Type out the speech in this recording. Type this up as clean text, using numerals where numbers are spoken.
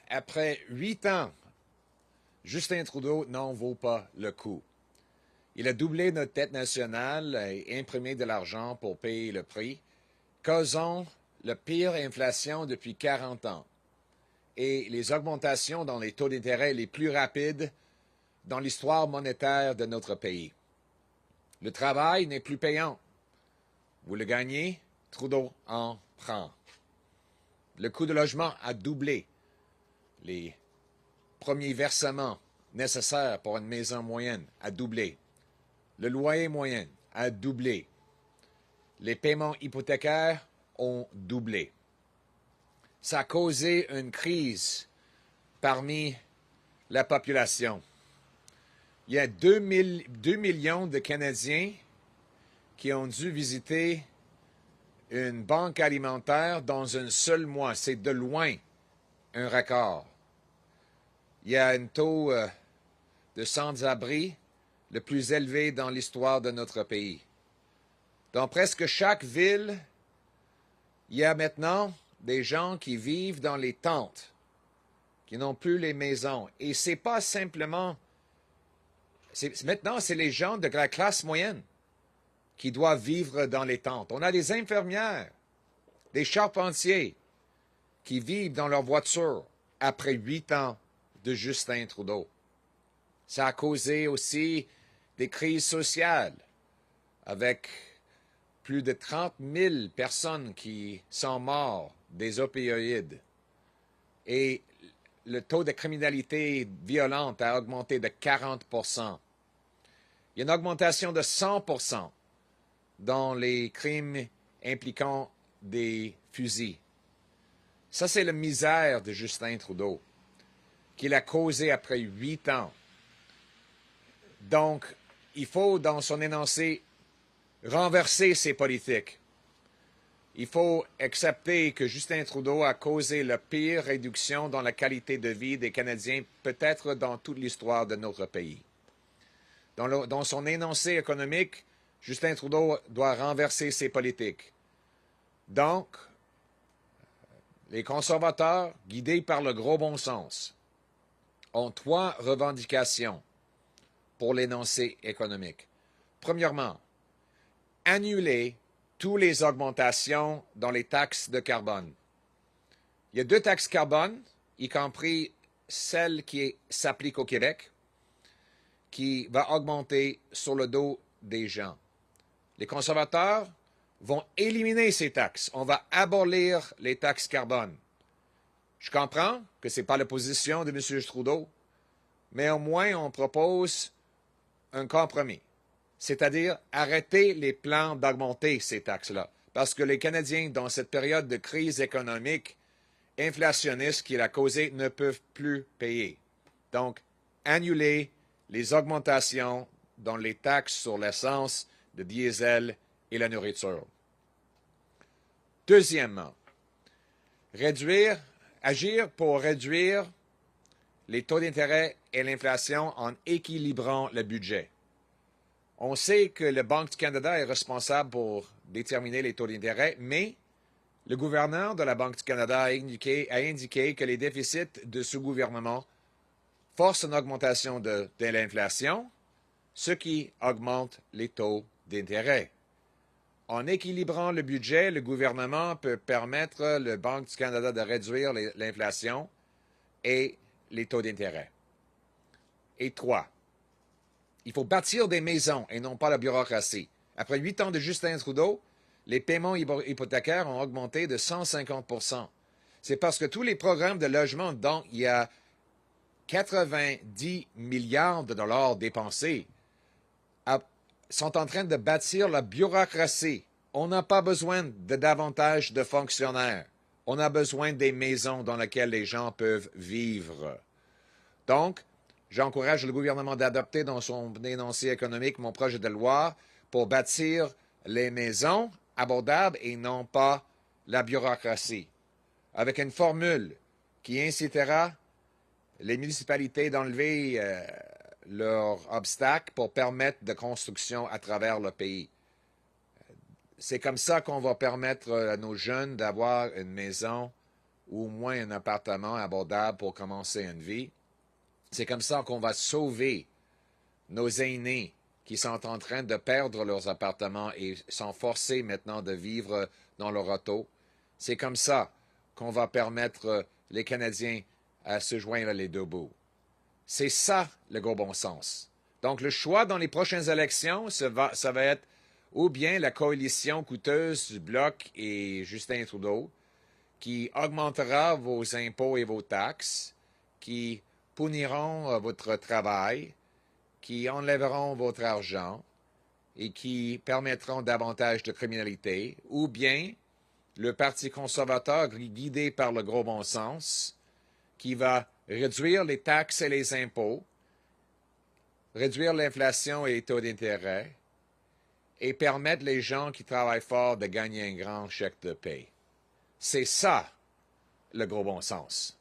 après 8 ans, Justin Trudeau n'en vaut pas le coup. Il a doublé notre dette nationale et imprimé de l'argent pour payer le prix, causant la pire inflation depuis 40 ans et les augmentations dans les taux d'intérêt les plus rapides dans l'histoire monétaire de notre pays. Le travail n'est plus payant. Vous le gagnez, Trudeau en prend. Le coût de logement a doublé. Les premiers versements nécessaires pour une maison moyenne a doublé. Le loyer moyen a doublé. Les paiements hypothécaires ont doublé. Ça a causé une crise parmi la population. Il y a 2 millions de Canadiens qui ont dû visiter une banque alimentaire dans un seul mois. C'est de loin un record. Il y a un taux de sans-abri le plus élevé dans l'histoire de notre pays. Dans presque chaque ville, il y a maintenant des gens qui vivent dans les tentes, qui n'ont plus les maisons. Et c'est pas simplement... Maintenant, c'est les gens de la classe moyenne qui doivent vivre dans les tentes. On a des infirmières, des charpentiers qui vivent dans leur voiture après 8 ans de Justin Trudeau. Ça a causé aussi des crises sociales avec plus de 30 000 personnes qui sont mortes des opioïdes. Et le taux de criminalité violente a augmenté de 40 %. Il y a une augmentation de 100 % dans les crimes impliquant des fusils. Ça, c'est la misère de Justin Trudeau qu'il a causé après 8 ans. Donc, il faut, dans son énoncé, renverser ces politiques. Il faut accepter que Justin Trudeau a causé la pire réduction dans la qualité de vie des Canadiens, peut-être dans toute l'histoire de notre pays. Dans son énoncé économique, Justin Trudeau doit renverser ses politiques. Donc, les conservateurs, guidés par le gros bon sens, ont 3 revendications pour l'énoncé économique. Premièrement, annuler toutes les augmentations dans les taxes de carbone. Il y a 2 taxes carbone, y compris celle qui s'applique au Québec, qui va augmenter sur le dos des gens. Les conservateurs vont éliminer ces taxes. On va abolir les taxes carbone. Je comprends que ce n'est pas la position de M. Trudeau, mais au moins on propose un compromis, c'est-à-dire arrêter les plans d'augmenter ces taxes-là, parce que les Canadiens, dans cette période de crise économique inflationniste qu'il a causée, ne peuvent plus payer. Donc, annuler les augmentations dans les taxes sur l'essence, le diesel et la nourriture. Deuxièmement, agir pour réduire les taux d'intérêt et l'inflation en équilibrant le budget. On sait que la Banque du Canada est responsable pour déterminer les taux d'intérêt, mais le gouverneur de la Banque du Canada a indiqué que les déficits de ce gouvernement forcent une augmentation de l'inflation, ce qui augmente les taux d'intérêt. En équilibrant le budget, le gouvernement peut permettre à la Banque du Canada de réduire l'inflation et les taux d'intérêt. Et 3, il faut bâtir des maisons et non pas la bureaucratie. Après 8 ans de Justin Trudeau, les paiements hypothécaires ont augmenté de 150 %. C'est parce que tous les programmes de logement dont il y a 90 milliards de dollars dépensés sont en train de bâtir la bureaucratie. On n'a pas besoin de davantage de fonctionnaires. On a besoin des maisons dans lesquelles les gens peuvent vivre. Donc, j'encourage le gouvernement d'adopter dans son énoncé économique mon projet de loi pour bâtir les maisons abordables et non pas la bureaucratie, avec une formule qui incitera les municipalités d'enlever leurs obstacles pour permettre de construction à travers le pays. C'est comme ça qu'on va permettre à nos jeunes d'avoir une maison ou au moins un appartement abordable pour commencer une vie. C'est comme ça qu'on va sauver nos aînés qui sont en train de perdre leurs appartements et sont forcés maintenant de vivre dans leur auto. C'est comme ça qu'on va permettre les Canadiens à se joindre les deux bouts. C'est ça le gros bon sens. Donc le choix dans les prochaines élections, ça va être ou bien la coalition coûteuse du Bloc et Justin Trudeau, qui augmentera vos impôts et vos taxes, qui puniront votre travail, qui enlèveront votre argent et qui permettront davantage de criminalité, ou bien le Parti conservateur guidé par le gros bon sens, qui va réduire les taxes et les impôts, réduire l'inflation et les taux d'intérêt, et permettre les gens qui travaillent fort de gagner un grand chèque de paie. C'est ça, le gros bon sens.